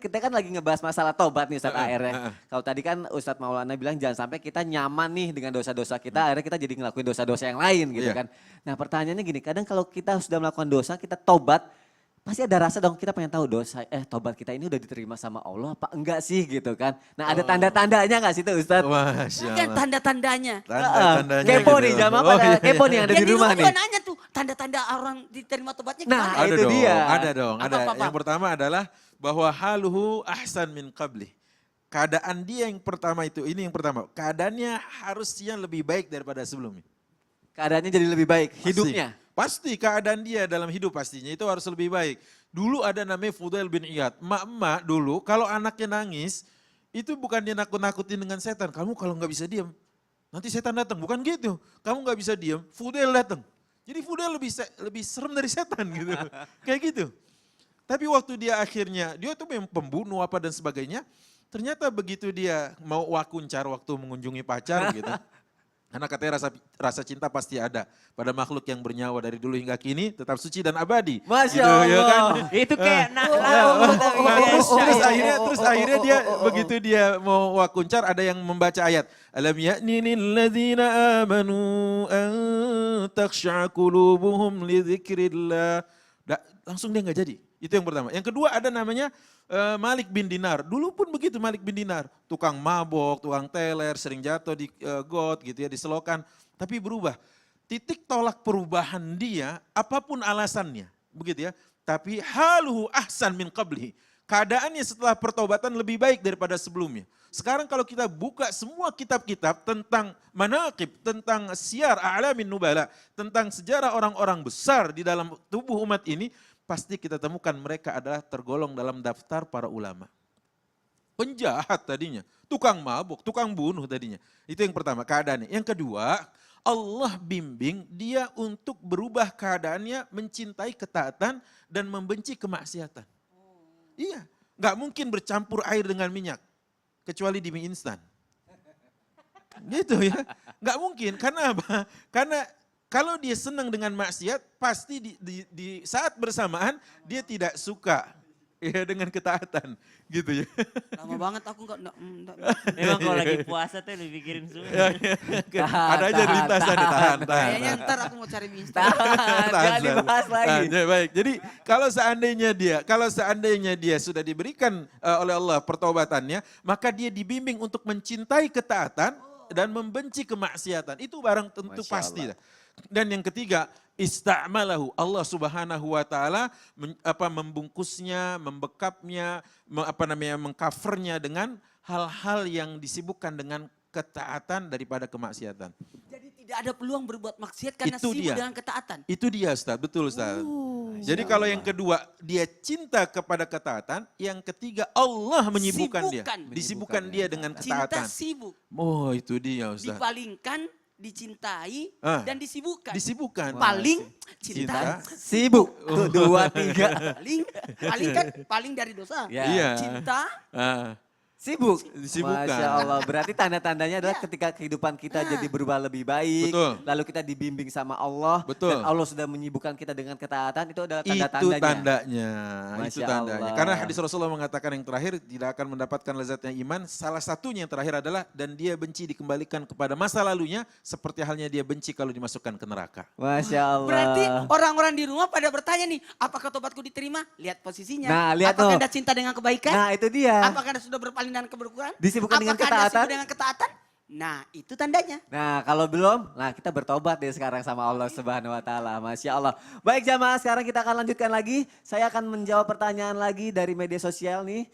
kita kan lagi ngebahas masalah tobat nih Ustadz akhirnya. Kalau tadi kan Ustadz Maulana bilang jangan sampai kita nyaman nih dengan dosa-dosa kita, akhirnya kita jadi ngelakuin dosa-dosa yang lain gitu Iya. kan. Nah pertanyaannya gini, kadang kalau kita sudah melakukan dosa, kita tobat, pasti ada rasa dong kita pengen tahu tobat kita ini udah diterima sama Allah apa enggak sih gitu kan. Nah ada tanda-tandanya gak sih tuh Ustadz? Masya Kan Allah. tanda-tandanya. Tanda-tandanya Kepo gitu. nih jamaah Oh, pada iya, kepo iya. nih yang ada Yang di rumah nih. juga nanya tuh tanda-tanda orang diterima tobatnya Nah, gimana? itu Ada dong, dia. ada dong. Ada. Apa? Yang pertama adalah bahwa haluhu ahsan min qabli. Keadaan dia yang pertama itu, ini yang pertama. Keadaannya harusnya lebih baik daripada sebelumnya. Keadaannya jadi lebih baik, Pasti. hidupnya. Pasti keadaan dia dalam hidup pastinya itu harus lebih baik. Dulu ada namanya Fudail bin Iyad. Emak-emak dulu kalau anaknya nangis, itu bukan dia nakut-nakutin dengan setan. Kamu kalau nggak bisa diam, nanti setan datang. Bukan gitu. Kamu nggak bisa diam, Fudail datang. Jadi Fudail lebih serem dari setan gitu. Kayak gitu. Tapi waktu dia akhirnya, dia tuh memang pembunuh apa dan sebagainya. Ternyata begitu dia mau wakuncar waktu mengunjungi pacar gitu. Karena katanya rasa cinta pasti ada pada makhluk yang bernyawa dari dulu hingga kini tetap suci dan abadi. Masya Gitu, ya Allah. kan? Itu kayak Nah, terus akhirnya dia begitu dia mau wakuncar ada yang membaca ayat. Alam ya'ni lilladzina amanu an takhsha'a qulubuhum li dzikrillah. Langsung dia nggak jadi. Itu yang pertama. Yang kedua ada namanya Malik bin Dinar. Dulu pun begitu Malik bin Dinar. Tukang mabok, tukang teler, sering jatuh di got gitu ya, di selokan. Tapi berubah. Titik tolak perubahan dia, apapun alasannya. Begitu ya. Tapi haluhu ahsan min qablihi. Keadaannya setelah pertobatan lebih baik daripada sebelumnya. Sekarang kalau kita buka semua kitab-kitab tentang manaqib, tentang syiar a'lamin nubala, tentang sejarah orang-orang besar di dalam tubuh umat ini, pasti kita temukan mereka adalah tergolong dalam daftar para ulama. Penjahat tadinya, tukang mabuk, tukang bunuh tadinya. Itu yang pertama, keadaannya. Yang kedua, Allah bimbing dia untuk berubah keadaannya mencintai ketaatan dan membenci kemaksiatan. Iya, nggak mungkin bercampur air dengan minyak, kecuali di mie instan. Gitu ya, nggak mungkin. Karena apa? Karena kalau dia senang dengan maksiat, pasti di saat bersamaan dia tidak suka ya dengan ketaatan, gitu ya. Lama banget aku enggak. Emang kalau lagi puasa tuh lebih pikirin semua. Ada aja lintasan, tahan. Kayaknya ntar aku mau cari mie instan. Jangan dibahas lagi. Nah, baik. Jadi kalau seandainya dia sudah diberikan oleh Allah pertobatannya, maka dia dibimbing untuk mencintai ketaatan dan membenci kemaksiatan. Itu barang tentu Masya pasti. Allah. Dan yang ketiga, ista'malahu. Allah Subhanahu wa taala membungkusnya, membekapnya, mengcovernya dengan hal-hal yang disibukkan dengan ketaatan daripada kemaksiatan. Jadi tidak ada peluang berbuat maksiat karena Itu sibuk dia. dengan ketaatan. Itu dia Ustaz, betul Ustaz. Jadi kalau yang kedua dia cinta kepada ketaatan, yang ketiga Allah menyibukkan dia. Sibukkan. Disibukkan dia dengan Cinta ketaatan. sibuk. Oh itu dia Ustaz. Dipalingkan, dicintai, dan disibukkan. Disibukkan. Paling Cinta. cinta, Sibuk. Tuh, 2, 3. paling dari dosa. Ya. Iya. Cinta, Ah, Sibuk. Disibukkan. Masya Allah. Berarti tanda-tandanya adalah ketika kehidupan kita jadi berubah lebih baik. Betul. Lalu kita dibimbing sama Allah. Betul. Dan Allah sudah menyibukkan kita dengan ketaatan. Itu adalah itu tanda-tandanya. tandanya. Itu Masya tandanya. Allah. Karena hadis Rasulullah mengatakan yang terakhir tidak akan mendapatkan lezatnya iman. Salah satunya yang terakhir adalah dan dia benci dikembalikan kepada masa lalunya seperti halnya dia benci kalau dimasukkan ke neraka. Masya Allah. berarti orang-orang di rumah pada bertanya nih, apakah tobatku diterima? Lihat posisinya. Nah, lihat Apakah tuh. Anda cinta dengan kebaikan? Nah itu dia. Apakah Anda sudah berpaling dengan keburukan? Disibukkan dengan Apakah Anda ketaatan? sibuk dengan ketaatan? Nah, itu tandanya. Nah kalau belum, nah kita bertobat deh sekarang sama Allah Subhanahu Wa Taala. Masya Allah. Baik jamaah, sekarang kita akan lanjutkan lagi. Saya akan menjawab pertanyaan lagi dari media sosial nih.